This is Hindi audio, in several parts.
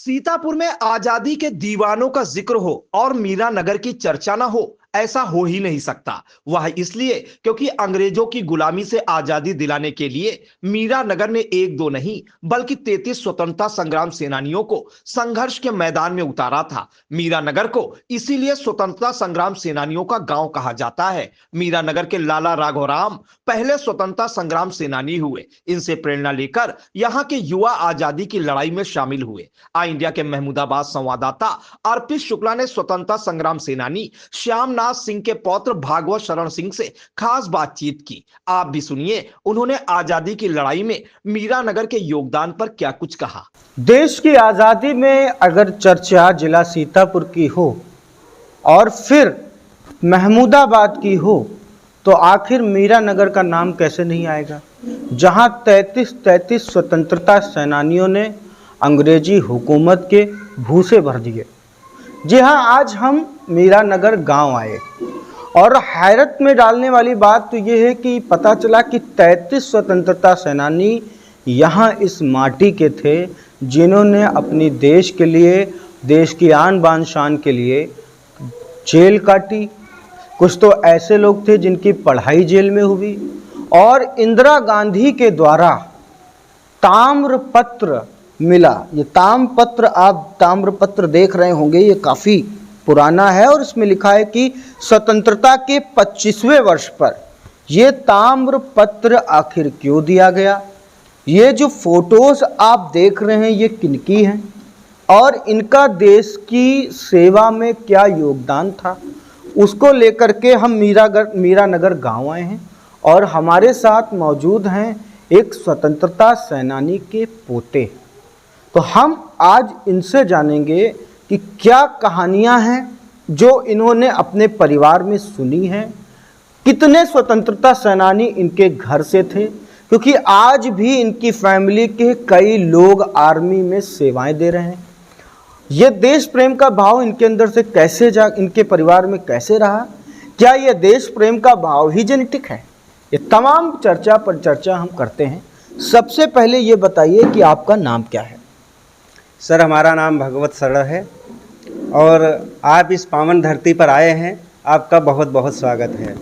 सीतापुर में आजादी के दीवानों का जिक्र हो और मीरा नगर की चर्चा ना हो, ऐसा हो ही नहीं सकता। वह इसलिए क्योंकि अंग्रेजों की गुलामी से आजादी दिलाने के लिए मीरा नगर ने एक दो नहीं बल्कि 33 स्वतंत्रता संग्राम सेनानियों को संघर्ष के मैदान में उतारा था। मीरा नगर को इसीलिए स्वतंत्रता संग्राम सेनानियों का गांव कहा जाता है। मीरा नगर के लाला राघवराम पहले स्वतंत्रता संग्राम सेनानी हुए। इनसे प्रेरणा लेकर यहाँ के युवा आजादी की लड़ाई में शामिल हुए। आई इंडिया के महमूदाबाद संवाददाता अर्पित शुक्ला ने स्वतंत्रता संग्राम सेनानी श्यामनाथ सिंह के पौत्र भागवत शरण सिंह से खास बातचीत की। आप भी सुनिए उन्होंने आजादी की लड़ाई में मीरा नगर के योगदान पर क्या कुछ कहा। देश की आज़ादी में अगर चर्चा जिला सीतापुर की हो और फिर महमूदाबाद की हो तो आखिर मीरा नगर का नाम कैसे नहीं आएगा, जहां 33 स्वतंत्रता सेनानियों ने अंग्रेजी हुकूमत के भूसे भर दिए। जी हाँ, आज हम मीरा नगर गांव आए और हैरत में डालने वाली बात तो ये है कि पता चला कि 33 स्वतंत्रता सेनानी यहाँ इस माटी के थे जिन्होंने अपनी देश के लिए, देश की आन बान शान के लिए जेल काटी। कुछ तो ऐसे लोग थे जिनकी पढ़ाई जेल में हुई और इंदिरा गांधी के द्वारा ताम्रपत्र मिला। ये आप ताम्रपत्र देख रहे होंगे, ये काफ़ी पुराना है और इसमें लिखा है कि स्वतंत्रता के 25वें वर्ष पर ये ताम्रपत्र आखिर क्यों दिया गया। ये जो फोटोज आप देख रहे हैं ये किनकी हैं और इनका देश की सेवा में क्या योगदान था, उसको लेकर के हम मीरा नगर गाँव आए हैं और हमारे साथ मौजूद हैं एक स्वतंत्रता सेनानी के पोते। तो हम आज इनसे जानेंगे कि क्या कहानियां हैं जो इन्होंने अपने परिवार में सुनी हैं, कितने स्वतंत्रता सेनानी इनके घर से थे, क्योंकि आज भी इनकी फैमिली के कई लोग आर्मी में सेवाएं दे रहे हैं। ये देश प्रेम का भाव इनके अंदर से कैसे इनके परिवार में कैसे रहा, क्या ये देश प्रेम का भाव ही जेनेटिक है, ये तमाम चर्चा पर चर्चा हम करते हैं। सबसे पहले ये बताइए कि आपका नाम क्या है। सर, हमारा नाम भागवत शरण है और आप इस पावन धरती पर आए हैं, आपका बहुत बहुत स्वागत है।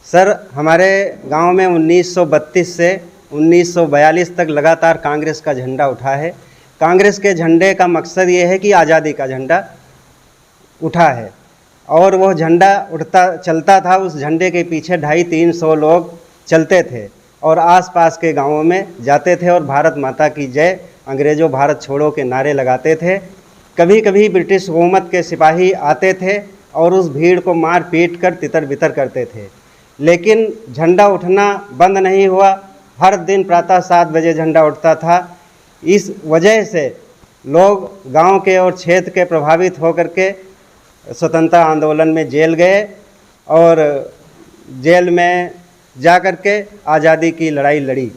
सर, हमारे गांव में 1932 से 1942 तक लगातार कांग्रेस का झंडा उठा है। कांग्रेस के झंडे का मकसद ये है कि आज़ादी का झंडा उठा है और वह झंडा उठता चलता था। उस झंडे के पीछे 250-300 लोग चलते थे और आसपास के गांवों में जाते थे और भारत माता की जय, अंग्रेज़ों भारत छोड़ो के नारे लगाते थे। कभी कभी ब्रिटिश हुकूमत के सिपाही आते थे और उस भीड़ को मार पीट कर तितर बितर करते थे, लेकिन झंडा उठना बंद नहीं हुआ। हर दिन प्रातः 7 बजे झंडा उठता था। इस वजह से लोग गांव के और क्षेत्र के प्रभावित होकर के स्वतंत्रता आंदोलन में जेल गए और जेल में जा कर के आज़ादी की लड़ाई लड़ी।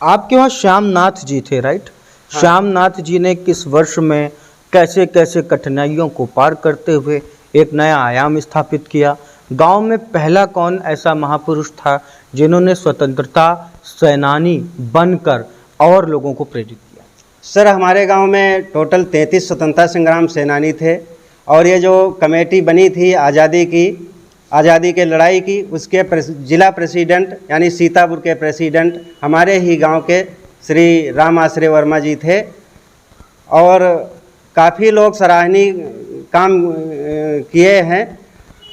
आपके वहाँ श्यामनाथ जी थे, राइट? हाँ। श्यामनाथ जी ने किस वर्ष में कैसे कैसे कठिनाइयों को पार करते हुए एक नया आयाम स्थापित किया? गांव में पहला कौन ऐसा महापुरुष था जिन्होंने स्वतंत्रता सेनानी बनकर और लोगों को प्रेरित किया? सर, हमारे गांव में टोटल 33 स्वतंत्रता संग्राम सेनानी थे और ये जो कमेटी बनी थी आज़ादी के लड़ाई की, उसके जिला प्रेसिडेंट यानी सीतापुर के प्रेसिडेंट हमारे ही गांव के श्री राम आश्रय वर्मा जी थे और काफ़ी लोग सराहनीय काम किए हैं।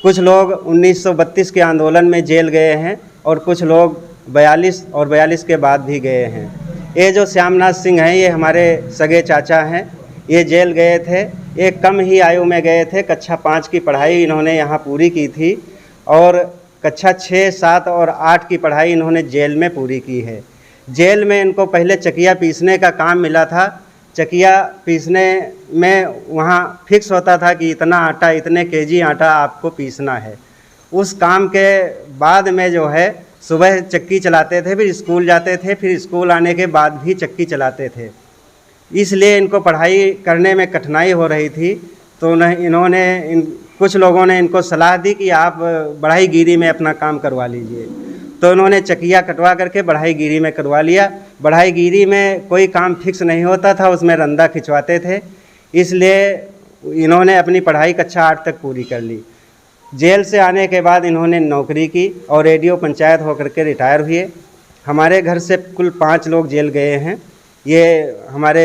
कुछ लोग 1932 के आंदोलन में जेल गए हैं और कुछ लोग 42 के बाद भी गए हैं। ये जो श्यामनाथ सिंह हैं, ये हमारे सगे चाचा हैं। ये जेल गए थे, ये कम ही आयु में गए थे। कक्षा 5 की पढ़ाई इन्होंने यहाँ पूरी की थी और कक्षा 6, 7 और 8 की पढ़ाई इन्होंने जेल में पूरी की है। जेल में इनको पहले चकिया पीसने का काम मिला था। चकिया पीसने में वहाँ फिक्स होता था कि इतना आटा, इतने केजी आटा आपको पीसना है। उस काम के बाद में जो है सुबह चक्की चलाते थे, फिर स्कूल जाते थे, फिर स्कूल आने के बाद भी चक्की चलाते थे। इसलिए इनको पढ़ाई करने में कठिनाई हो रही थी। तो कुछ लोगों ने इनको सलाह दी कि आप बढ़ाईगिरी में अपना काम करवा लीजिए। तो उन्होंने चकिया कटवा करके बढ़ाईगिरी में करवा लिया। बढ़ाईगिरी में कोई काम फिक्स नहीं होता था, उसमें रंदा खिंचवाते थे। इसलिए इन्होंने अपनी पढ़ाई कक्षा 8 तक पूरी कर ली। जेल से आने के बाद इन्होंने नौकरी की और रेडियो पंचायत होकर के रिटायर हुए। हमारे घर से कुल 5 लोग जेल गए हैं। ये हमारे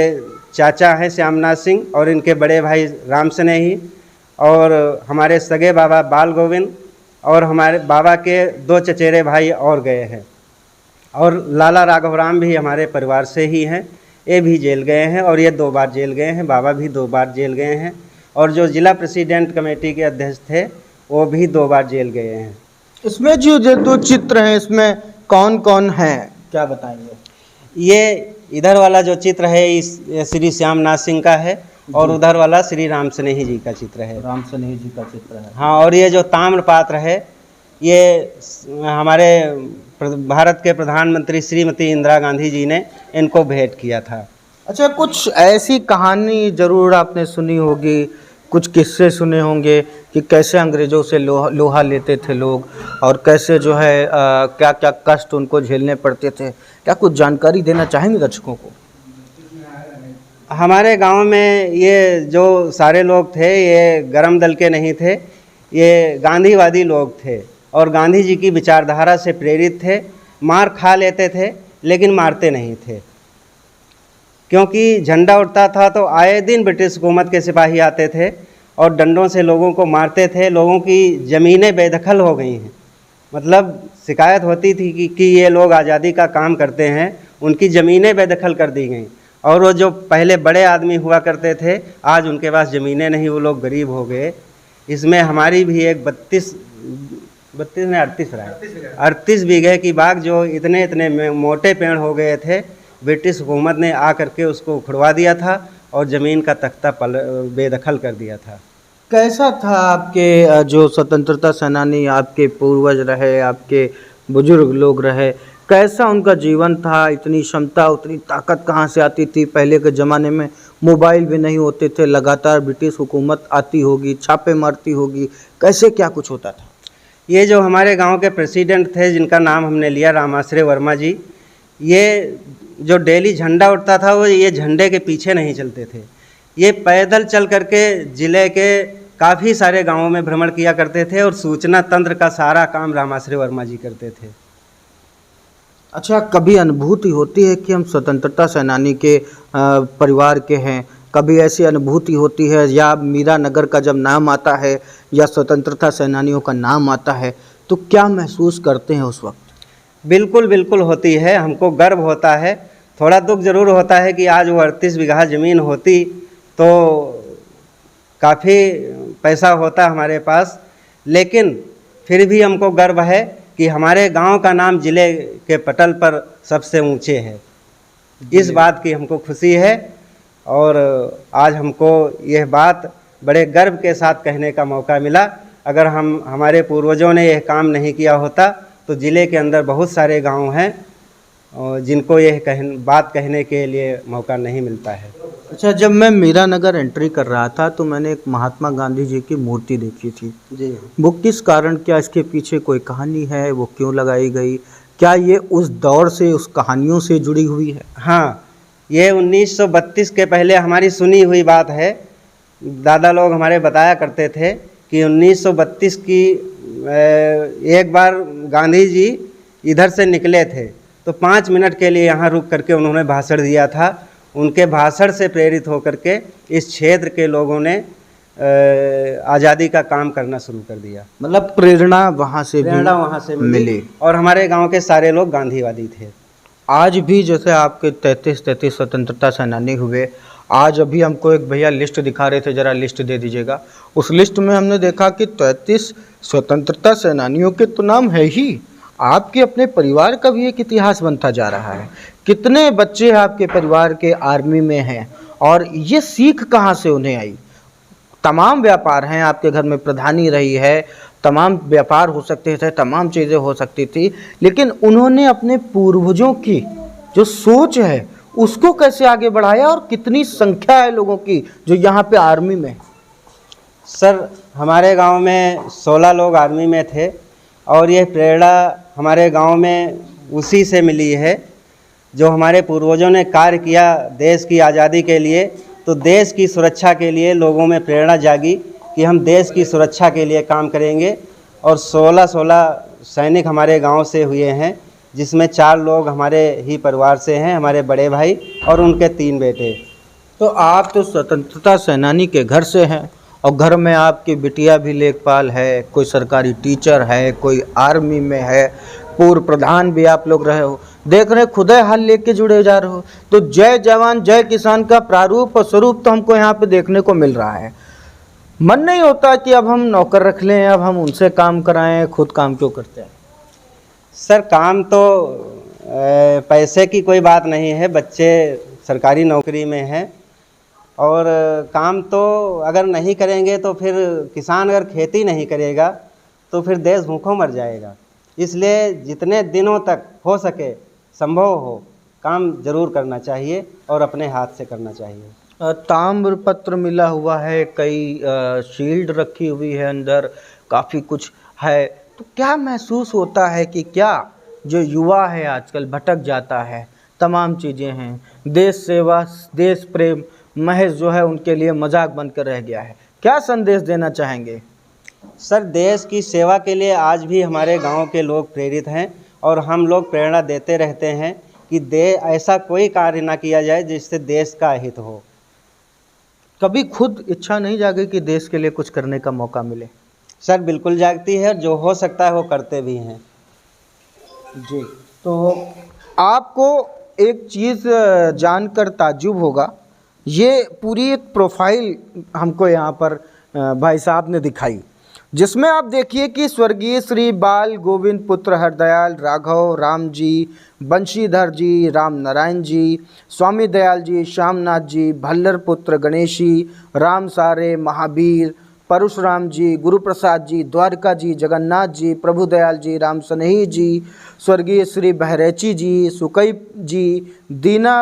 चाचा हैं श्यामनाथ सिंह और इनके बड़े भाई राम स्नेही और हमारे सगे बाबा बाल गोविंद और हमारे बाबा के 2 चचेरे भाई और गए हैं। और लाला राघवराम भी हमारे परिवार से ही हैं, ये भी जेल गए हैं और ये 2 बार जेल गए हैं। बाबा भी 2 बार जेल गए हैं और जो जिला प्रेसिडेंट कमेटी के अध्यक्ष थे वो भी 2 बार जेल गए हैं। इसमें जो 2 चित्र हैं, इसमें कौन कौन हैं, क्या बताएंगे? ये इधर वाला जो चित्र है इस श्री श्यामनाथ सिंह का है और उधर वाला श्री राम स्नेही जी का चित्र है। राम स्नेही जी का चित्र है। हाँ, और ये जो ताम्र पात्र है ये हमारे भारत के प्रधानमंत्री श्रीमती इंदिरा गांधी जी ने इनको भेंट किया था। अच्छा, कुछ ऐसी कहानी जरूर आपने सुनी होगी, कुछ किस्से सुने होंगे कि कैसे अंग्रेज़ों से लोहा लेते थे लोग और कैसे जो है क्या क्या कष्ट उनको झेलने पड़ते थे। क्या कुछ जानकारी देना चाहेंगे दर्शकों को? हमारे गांव में ये जो सारे लोग थे ये गरम दल के नहीं थे, ये गांधीवादी लोग थे और गांधी जी की विचारधारा से प्रेरित थे। मार खा लेते थे लेकिन मारते नहीं थे, क्योंकि झंडा उठता था तो आए दिन ब्रिटिश हुकूमत के सिपाही आते थे और डंडों से लोगों को मारते थे। लोगों की ज़मीनें बेदखल हो गई हैं, मतलब शिकायत होती थी कि ये लोग आज़ादी का काम करते हैं, उनकी ज़मीनें बेदखल कर दी गई। और वो जो पहले बड़े आदमी हुआ करते थे आज उनके पास ज़मीनें नहीं, वो लोग गरीब हो गए। इसमें हमारी भी एक 38 बीघे की बाग जो इतने मोटे पेड़ हो गए थे, ब्रिटिश हुकूमत ने आकर के उसको उखड़वा दिया था और ज़मीन का तख्ता बेदखल कर दिया था। कैसा था आपके जो स्वतंत्रता सेनानी आपके पूर्वज रहे, आपके बुजुर्ग लोग रहे, कैसा उनका जीवन था? इतनी क्षमता, उतनी ताकत कहाँ से आती थी? पहले के ज़माने में मोबाइल भी नहीं होते थे, लगातार ब्रिटिश हुकूमत आती होगी, छापे मारती होगी, कैसे क्या कुछ होता था? ये जो हमारे गांव के प्रेसिडेंट थे जिनका नाम हमने लिया रामाश्रय वर्मा जी, ये जो डेली झंडा उठता था वो ये झंडे के पीछे नहीं चलते थे, ये पैदल चल करके ज़िले के काफ़ी सारे गांवों में भ्रमण किया करते थे और सूचना तंत्र का सारा काम रामाश्रय वर्मा जी करते थे। अच्छा, कभी अनुभूति होती है कि हम स्वतंत्रता सेनानी के परिवार के हैं? कभी ऐसी अनुभूति होती है या मीरा नगर का जब नाम आता है या स्वतंत्रता सेनानियों का नाम आता है तो क्या महसूस करते हैं उस वक्त? बिल्कुल बिल्कुल होती है, हमको गर्व होता है। थोड़ा दुख ज़रूर होता है कि आज वो 38 बीघा ज़मीन होती तो काफ़ी पैसा होता हमारे पास, लेकिन फिर भी हमको गर्व है कि हमारे गांव का नाम ज़िले के पटल पर सबसे ऊंचे है। इस बात की हमको खुशी है और आज हमको यह बात बड़े गर्व के साथ कहने का मौका मिला। अगर हमारे पूर्वजों ने यह काम नहीं किया होता तो ज़िले के अंदर बहुत सारे गांव हैं जिनको यह बात कहने के लिए मौका नहीं मिलता है। अच्छा, जब मैं मीरा नगर एंट्री कर रहा था तो मैंने एक महात्मा गांधी जी की मूर्ति देखी थी जी। वो किस कारण, क्या इसके पीछे कोई कहानी है? वो क्यों लगाई गई? क्या ये उस दौर से, उस कहानियों से जुड़ी हुई है? हाँ, ये 1932 के पहले हमारी सुनी हुई बात है। दादा लोग हमारे बताया करते थे कि 1932 की एक बार गांधी जी इधर से निकले थे तो 5 मिनट के लिए यहाँ रुक करके उन्होंने भाषण दिया था। उनके भाषण से प्रेरित होकर के इस क्षेत्र के लोगों ने आज़ादी का काम करना शुरू कर दिया। मतलब प्रेरणा वहाँ से मिली और हमारे गांव के सारे लोग गांधीवादी थे। आज भी जैसे आपके 33 स्वतंत्रता सेनानी हुए, आज अभी हमको एक भैया लिस्ट दिखा रहे थे, ज़रा लिस्ट दे दीजिएगा। उस लिस्ट में हमने देखा कि 33 स्वतंत्रता सेनानियों के तो नाम है ही, आपके अपने परिवार का भी एक इतिहास बनता जा रहा है। कितने बच्चे आपके परिवार के आर्मी में हैं और ये सीख कहाँ से उन्हें आई? तमाम व्यापार हैं, आपके घर में प्रधानी रही है, तमाम व्यापार हो सकते थे, तमाम चीज़ें हो सकती थी, लेकिन उन्होंने अपने पूर्वजों की जो सोच है उसको कैसे आगे बढ़ाया और कितनी संख्या है लोगों की जो यहाँ पे आर्मी में? सर, हमारे गांव में 16 लोग आर्मी में थे और यह प्रेरणा हमारे गांव में उसी से मिली है जो हमारे पूर्वजों ने कार्य किया देश की आज़ादी के लिए। तो देश की सुरक्षा के लिए लोगों में प्रेरणा जागी कि हम देश की सुरक्षा के लिए काम करेंगे। और 16 सैनिक हमारे गांव से हुए हैं, जिसमें 4 लोग हमारे ही परिवार से हैं, हमारे बड़े भाई और उनके 3 बेटे। तो आप तो स्वतंत्रता सेनानी के घर से हैं और घर में आपकी बिटिया भी लेखपाल है, कोई सरकारी टीचर है, कोई आर्मी में है, पूर्व प्रधान भी आप लोग रहे हो, देख रहे खुदे हाल लेके जुड़े जा रहे हो। तो जय जवान जय किसान का प्रारूप और स्वरूप तो हमको यहाँ पे देखने को मिल रहा है। मन नहीं होता कि अब हम नौकर रख लें, अब हम उनसे काम कराएं, खुद काम क्यों करते हैं? सर काम तो पैसे की कोई बात नहीं है, बच्चे सरकारी नौकरी में हैं और काम तो अगर नहीं करेंगे तो फिर किसान अगर खेती नहीं करेगा तो फिर देश भूखों मर जाएगा। इसलिए जितने दिनों तक हो सके संभव हो काम जरूर करना चाहिए और अपने हाथ से करना चाहिए। ताम्र पत्र मिला हुआ है, कई शील्ड रखी हुई है, अंदर काफ़ी कुछ है, तो क्या महसूस होता है कि क्या जो युवा है आजकल भटक जाता है, तमाम चीज़ें हैं, देश सेवा देश प्रेम महज जो है उनके लिए मजाक बनकर रह गया है, क्या संदेश देना चाहेंगे? सर देश की सेवा के लिए आज भी हमारे गांव के लोग प्रेरित हैं और हम लोग प्रेरणा देते रहते हैं कि ऐसा कोई कार्य ना किया जाए जिससे देश का हित हो। कभी खुद इच्छा नहीं जागी कि देश के लिए कुछ करने का मौका मिले? सर बिल्कुल जागती है, जो हो सकता है वो करते भी हैं। जी, तो आपको एक चीज़ जानकर ताज्जुब होगा, ये पूरी एक प्रोफाइल हमको यहाँ पर भाई साहब ने दिखाई, जिसमें आप देखिए कि स्वर्गीय श्री बाल गोविंद पुत्र हरदयाल राघव राम जी, बंशीधर जी, राम नारायण जी, स्वामी दयाल जी, श्यामनाथ जी, भल्लर पुत्र गणेशी, राम सारे, महावीर, परशुराम जी, गुरु प्रसाद जी, द्वारका जी, जगन्नाथ जी, प्रभु दयाल जी, राम स्नेही जी, स्वर्गीय श्री बहरैची जी, सुकई जी, दीना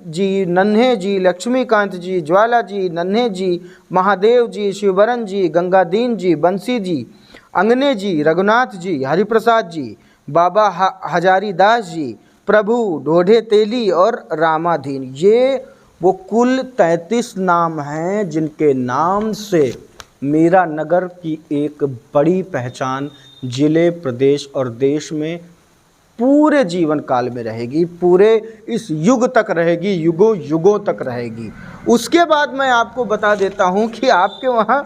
जी, नन्हे जी, लक्ष्मीकांत जी, ज्वाला जी, नन्हे जी, महादेव जी, शिवबरन जी, गंगादीन जी, बंसी जी, अंगने जी, रघुनाथ जी, हरिप्रसाद जी, बाबा हजारी दास जी, प्रभु ढोढे तेली और रामाधीन, ये वो कुल 33 नाम हैं जिनके नाम से मीरा नगर की एक बड़ी पहचान जिले, प्रदेश और देश में पूरे जीवन काल में रहेगी, पूरे इस युग तक रहेगी, युगों युगों तक रहेगी। उसके बाद मैं आपको बता देता हूं कि आपके वहाँ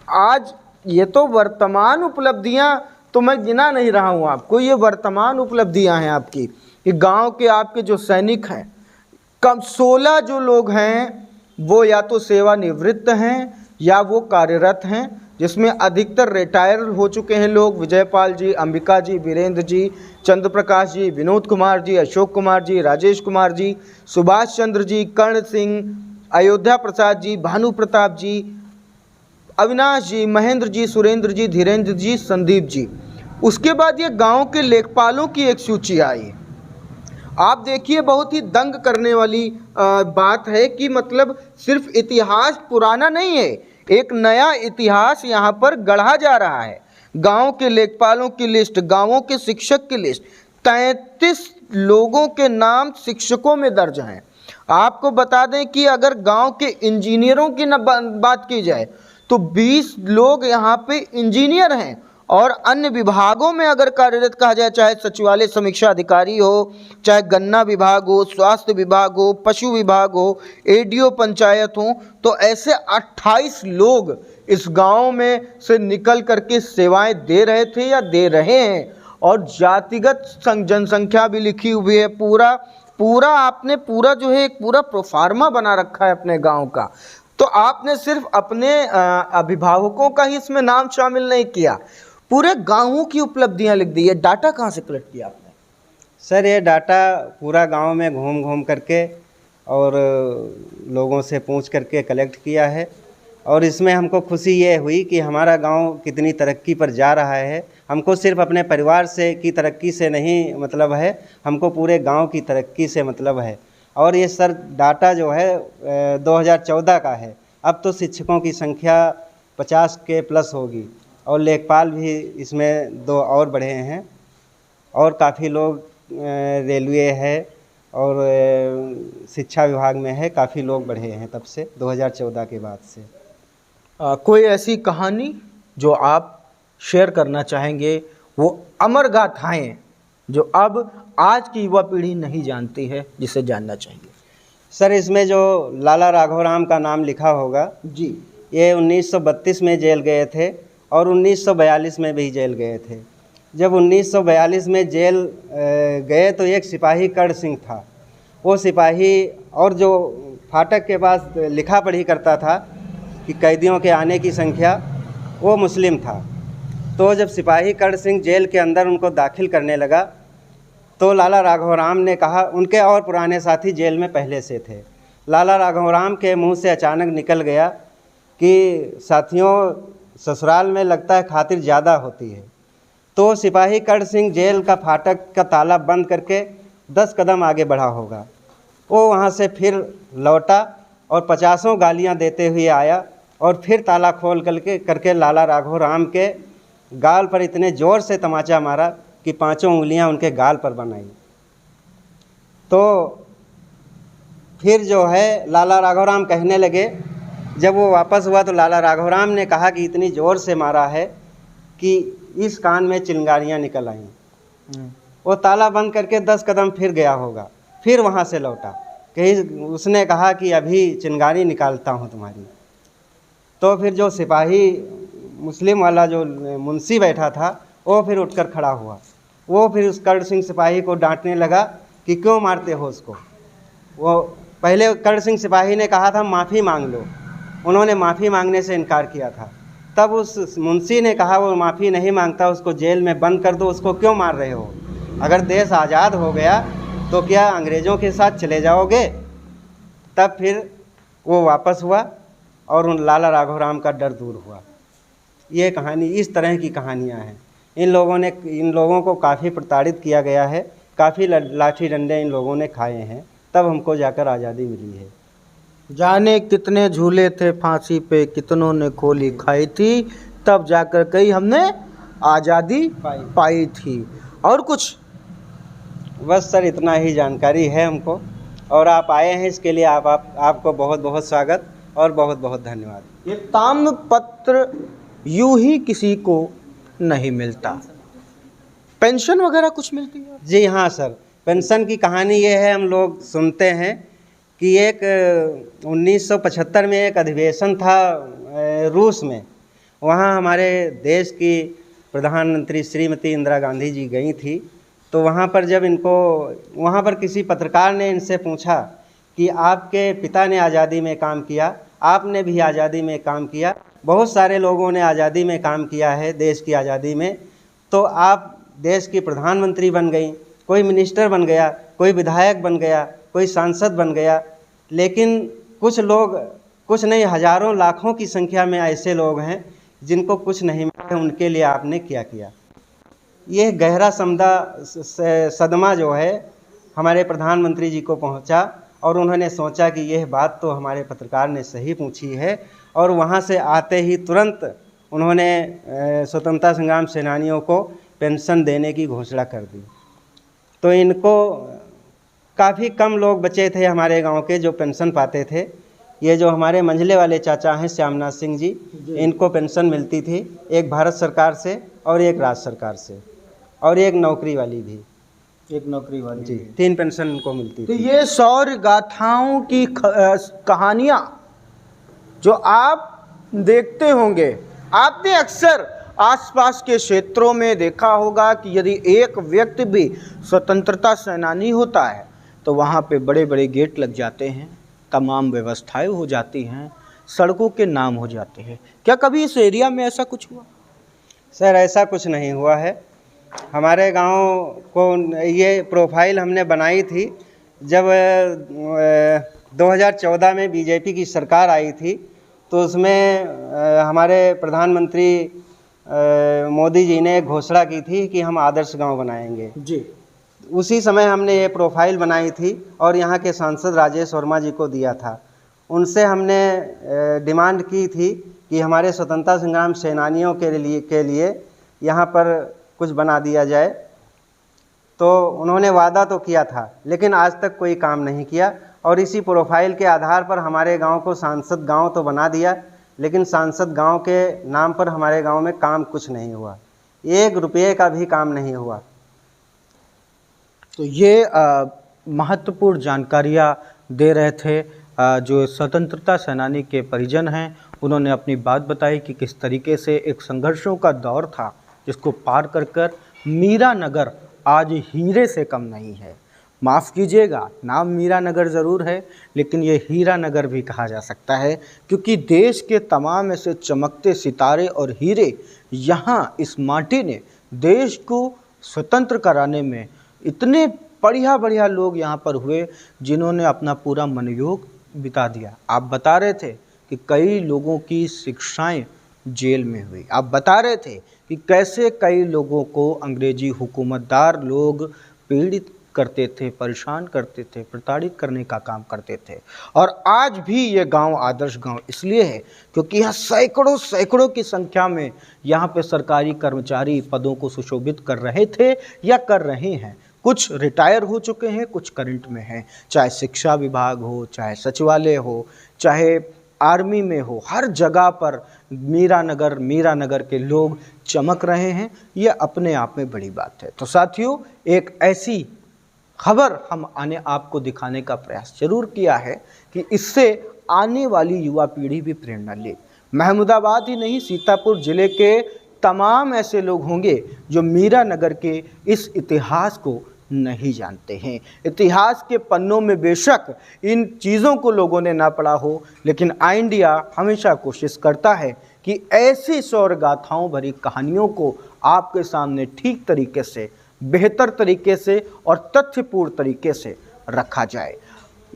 आज ये तो वर्तमान उपलब्धियां तो मैं गिना नहीं रहा हूं आपको, ये वर्तमान उपलब्धियां हैं आपकी कि गांव के आपके जो सैनिक हैं, कम 16 जो लोग हैं वो या तो सेवानिवृत्त हैं या वो कार्यरत हैं, जिसमें अधिकतर रिटायर हो चुके हैं लोग, विजयपाल जी, अंबिका जी, वीरेंद्र जी, चंद्र प्रकाश जी, विनोद कुमार जी, अशोक कुमार जी, राजेश कुमार जी, सुभाष चंद्र जी, कर्ण सिंह, अयोध्या प्रसाद जी, भानु प्रताप जी, अविनाश जी, महेंद्र जी, सुरेंद्र जी, धीरेन्द्र जी, संदीप जी। उसके बाद ये गांव के लेखपालों की एक सूची आई। आप देखिए बहुत ही दंग करने वाली बात है कि मतलब सिर्फ इतिहास पुराना नहीं है, एक नया इतिहास यहाँ पर गढ़ा जा रहा है। गांव के लेखपालों की लिस्ट, गांवों के शिक्षक की लिस्ट, 33 लोगों के नाम शिक्षकों में दर्ज हैं। आपको बता दें कि अगर गांव के इंजीनियरों की बात की जाए तो 20 लोग यहाँ पे इंजीनियर हैं और अन्य विभागों में अगर कार्यरत कहा जाए, चाहे सचिवालय समीक्षा अधिकारी हो, चाहे गन्ना विभाग हो, स्वास्थ्य विभाग हो, पशु विभाग हो, एडीओ पंचायत हो, तो ऐसे 28 लोग इस गांव में से निकल करके सेवाएं दे रहे थे या दे रहे हैं। और जातिगत जनसंख्या भी लिखी हुई है, पूरा आपने पूरा जो है एक पूरा प्रोफार्मा बना रखा है अपने गाँव का। तो आपने सिर्फ अपने अभिभावकों का ही इसमें नाम शामिल नहीं किया, पूरे गांवों की उपलब्धियां लिख दी है। डाटा कहाँ से कलेक्ट किया आपने? सर ये डाटा पूरा गांव में घूम घूम करके और लोगों से पूछ करके कलेक्ट किया है और इसमें हमको खुशी ये हुई कि हमारा गांव कितनी तरक्की पर जा रहा है। हमको सिर्फ अपने परिवार से की तरक्की से नहीं मतलब है, हमको पूरे गांव की तरक्की से मतलब है। और ये सर डाटा जो है 2014 का है, अब तो शिक्षकों की संख्या 50 के प्लस होगी और लेखपाल भी इसमें 2 और बढ़े हैं और काफ़ी लोग रेलवे है और शिक्षा विभाग में है, काफ़ी लोग बढ़े हैं तब से 2014 के बाद से। कोई ऐसी कहानी जो आप शेयर करना चाहेंगे, वो अमर गाथाएं जो अब आज की युवा पीढ़ी नहीं जानती है, जिसे जानना चाहिए? सर, इसमें जो लाला राघवराम का नाम लिखा होगा जी, ये 1932 में जेल गए थे और 1942 में भी जेल गए थे। जब 1942 में जेल गए तो एक सिपाही कर्ण सिंह था। वो सिपाही और जो फाटक के पास लिखा पढ़ी करता था कि कैदियों के आने की संख्या, वो मुस्लिम था। तो जब सिपाही कर्ण सिंह जेल के अंदर उनको दाखिल करने लगा तो लाला राघवराम ने कहा, उनके और पुराने साथी जेल में पहले से थे, लाला राघवराम के मुंह से अचानक निकल गया कि साथियों, ससुराल में लगता है खातिर ज़्यादा होती है। तो सिपाही कर्ण सिंह जेल का फाटक का ताला बंद करके 10 कदम आगे बढ़ा होगा। वो वहाँ से फिर लौटा और 50 गालियाँ देते हुए आया और फिर ताला खोल करके लाला राघवराम के गाल पर इतने ज़ोर से तमाचा मारा कि 5 उंगलियाँ उनके गाल पर बनाई। तो फिर जो है लाला राघवराम कहने लगे, जब वो वापस हुआ तो लाला राघवराम ने कहा कि इतनी ज़ोर से मारा है कि इस कान में चिंगारियाँ निकल आईं। वो ताला बंद करके 10 कदम फिर गया होगा, फिर वहाँ से लौटा, कहीं उसने कहा कि अभी चिंगारी निकालता हूँ तुम्हारी। तो फिर जो सिपाही मुस्लिम वाला जो मुंशी बैठा था वो फिर उठकर खड़ा हुआ। वो फिर उस कर्ण सिंह सिपाही को डांटने लगा कि क्यों मारते हो उसको। वो पहले कर्ण सिंह सिपाही ने कहा था माफ़ी मांग लो, उन्होंने माफ़ी मांगने से इनकार किया था। तब उस मुंशी ने कहा वो माफ़ी नहीं मांगता, उसको जेल में बंद कर दो, उसको क्यों मार रहे हो? अगर देश आज़ाद हो गया तो क्या अंग्रेज़ों के साथ चले जाओगे? तब फिर वो वापस हुआ और उन लाला राघवराम का डर दूर हुआ। ये कहानी, इस तरह की कहानियाँ हैं। इन लोगों को काफ़ी प्रताड़ित किया गया है, काफ़ी लाठी डंडे इन लोगों ने खाए हैं, तब हमको जाकर आज़ादी मिली है। जाने कितने झूले थे फांसी पे, कितनों ने खोली खाई थी, तब जाकर कहीं हमने आज़ादी पाई थी। और कुछ? बस सर, इतना ही जानकारी है हमको, और आप आए हैं इसके लिए आपको बहुत बहुत स्वागत और बहुत बहुत धन्यवाद। ये ताम्रपत्र यूं ही किसी को नहीं मिलता। पेंशन वगैरह कुछ मिलती है? जी हाँ सर, पेंशन की कहानी ये है, हम लोग सुनते हैं कि एक 1975 में एक अधिवेशन था रूस में। वहाँ हमारे देश की प्रधानमंत्री श्रीमती इंदिरा गांधी जी गई थी। तो वहाँ पर किसी पत्रकार ने इनसे पूछा कि आपके पिता ने आज़ादी में काम किया, आपने भी आज़ादी में काम किया, बहुत सारे लोगों ने आज़ादी में काम किया है देश की आज़ादी में, तो आप देश की प्रधानमंत्री बन गई, कोई मिनिस्टर बन गया, कोई विधायक बन गया, कोई सांसद बन गया, लेकिन कुछ लोग, कुछ नहीं, हज़ारों लाखों की संख्या में ऐसे लोग हैं जिनको कुछ नहीं मिला, उनके लिए आपने क्या किया। यह गहरा सदमा जो है हमारे प्रधानमंत्री जी को पहुंचा और उन्होंने सोचा कि यह बात तो हमारे पत्रकार ने सही पूछी है, और वहां से आते ही तुरंत उन्होंने स्वतंत्रता संग्राम सेनानियों को पेंशन देने की घोषणा कर दी। तो इनको काफ़ी कम लोग बचे थे हमारे गांव के जो पेंशन पाते थे। ये जो हमारे मंझले वाले चाचा हैं श्यामनाथ सिंह जी, इनको पेंशन मिलती थी, एक भारत सरकार से और एक राज्य सरकार से, और एक नौकरी वाली भी, एक नौकरी वाली जी, 3 पेंशन इनको मिलती तो थी। ये शौर्य गाथाओं की कहानियाँ जो आप देखते होंगे, आपने अक्सर आसपास के क्षेत्रों में देखा होगा कि यदि एक व्यक्ति भी स्वतंत्रता सेनानी होता है तो वहाँ पे बड़े बड़े गेट लग जाते हैं, तमाम व्यवस्थाएं हो जाती हैं, सड़कों के नाम हो जाते हैं। क्या कभी इस एरिया में ऐसा कुछ हुआ? सर, ऐसा कुछ नहीं हुआ है। हमारे गांव को ये प्रोफाइल हमने बनाई थी जब 2014 में बीजेपी की सरकार आई थी, तो उसमें हमारे प्रधानमंत्री मोदी जी ने घोषणा की थी कि हम आदर्श गांव बनाएंगे जी। उसी समय हमने ये प्रोफाइल बनाई थी और यहाँ के सांसद राजेश वर्मा जी को दिया था। उनसे हमने डिमांड की थी कि हमारे स्वतंत्रता संग्राम सेनानियों के लिए यहाँ पर कुछ बना दिया जाए। तो उन्होंने वादा तो किया था, लेकिन आज तक कोई काम नहीं किया। और इसी प्रोफाइल के आधार पर हमारे गांव को सांसद गांव तो बना दिया, लेकिन सांसद गांव के नाम पर हमारे गांव में काम कुछ नहीं हुआ, 1 रुपये का भी काम नहीं हुआ। तो ये महत्वपूर्ण जानकारियाँ दे रहे थे जो स्वतंत्रता सेनानी के परिजन हैं। उन्होंने अपनी बात बताई कि किस तरीके से एक संघर्षों का दौर था जिसको पार कर मीरा नगर आज हीरे से कम नहीं है। माफ़ कीजिएगा, नाम मीरा नगर ज़रूर है, लेकिन ये हीरा नगर भी कहा जा सकता है, क्योंकि देश के तमाम ऐसे चमकते सितारे और हीरे यहाँ इस माटी ने देश को स्वतंत्र कराने में इतने बढ़िया बढ़िया लोग यहाँ पर हुए जिन्होंने अपना पूरा मनोयोग बिता दिया। आप बता रहे थे कि कई लोगों की शिक्षाएं जेल में हुई। आप बता रहे थे कि कैसे कई लोगों को अंग्रेजी हुकूमतदार लोग पीड़ित करते थे, परेशान करते थे, प्रताड़ित करने का काम करते थे। और आज भी ये गांव आदर्श गांव इसलिए है क्योंकि यहाँ सैकड़ों सैकड़ों की संख्या में यहाँ पे सरकारी कर्मचारी पदों को सुशोभित कर रहे थे या कर रहे हैं। कुछ रिटायर हो चुके हैं, कुछ करंट में हैं, चाहे शिक्षा विभाग हो, चाहे सचिवालय हो, चाहे आर्मी में हो, हर जगह पर मीरा नगर के लोग चमक रहे हैं। ये अपने आप में बड़ी बात है। तो साथियों, एक ऐसी खबर हम आपको दिखाने का प्रयास जरूर किया है कि इससे आने वाली युवा पीढ़ी भी प्रेरणा ले। महमूदाबाद ही नहीं, सीतापुर जिले के तमाम ऐसे लोग होंगे जो मीरा नगर के इस इतिहास को नहीं जानते हैं। इतिहास के पन्नों में बेशक इन चीज़ों को लोगों ने ना पढ़ा हो, लेकिन आई इंडिया हमेशा कोशिश करता है कि ऐसी शौर्य गाथाओं भरी कहानियों को आपके सामने ठीक तरीके से, बेहतर तरीके से और तथ्यपूर्ण तरीके से रखा जाए।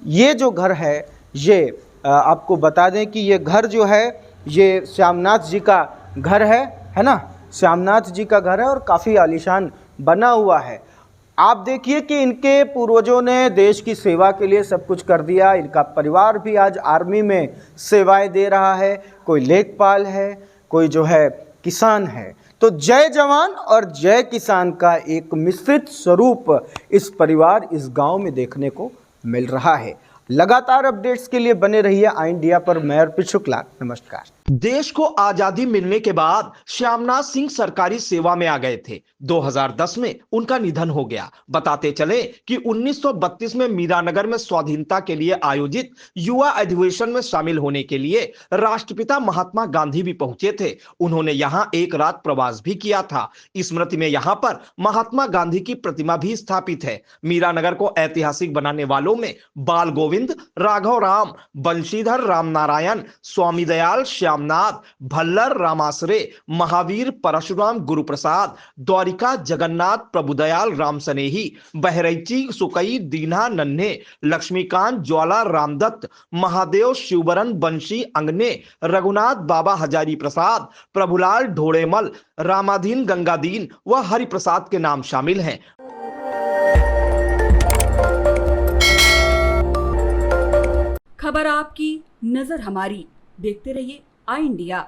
ये जो घर है, ये आपको बता दें कि ये घर जो है ये श्यामनाथ जी का घर है ना। श्यामनाथ जी का घर है और काफ़ी आलीशान बना हुआ है। आप देखिए कि इनके पूर्वजों ने देश की सेवा के लिए सब कुछ कर दिया। इनका परिवार भी आज आर्मी में सेवाएं दे रहा है, कोई लेखपाल है, कोई जो है किसान है। तो जय जवान और जय किसान का एक मिश्रित स्वरूप इस परिवार, इस गांव में देखने को मिल रहा है। लगातार अपडेट्स के लिए बने रहिए आई इंडिया पर। मैं अर्पित शुक्ला, नमस्कार। देश को आजादी मिलने के बाद श्यामनाथ सिंह सरकारी सेवा में आ गए थे। 2010 में उनका निधन हो गया। बताते चले कि 1932 में मीरानगर में स्वाधीनता के लिए आयोजित युवा अधिवेशन में शामिल होने के लिए राष्ट्रपिता महात्मा गांधी भी पहुंचे थे। उन्होंने यहां एक रात प्रवास भी किया था। स्मृति में यहां पर महात्मा गांधी की प्रतिमा भी स्थापित है। मीरानगर को ऐतिहासिक बनाने वालों में बाल गोविंद, राघव राम, बंशीधर रामनारायण, स्वामी दयाल, श्यामनाथ, भल्लर रामाश्रे, महावीर, परशुराम, गुरुप्रसाद, द्वारिका, जगन्नाथ, प्रभुदयाल, राम सनेही, बहरैची, सुकई, दीन्हा, नन्हे, लक्ष्मीकांत, ज्वाला, रामदत्त, महादेव, शिवबरन, बंशी, अंगने, रघुनाथ, बाबा हजारी प्रसाद, प्रभुलाल, ढोड़ेमल, रामाधीन, गंगादीन व हरिप्रसाद के नाम शामिल हैं। खबर आपकी, नजर हमारी। देखते रहिए आई इंडिया।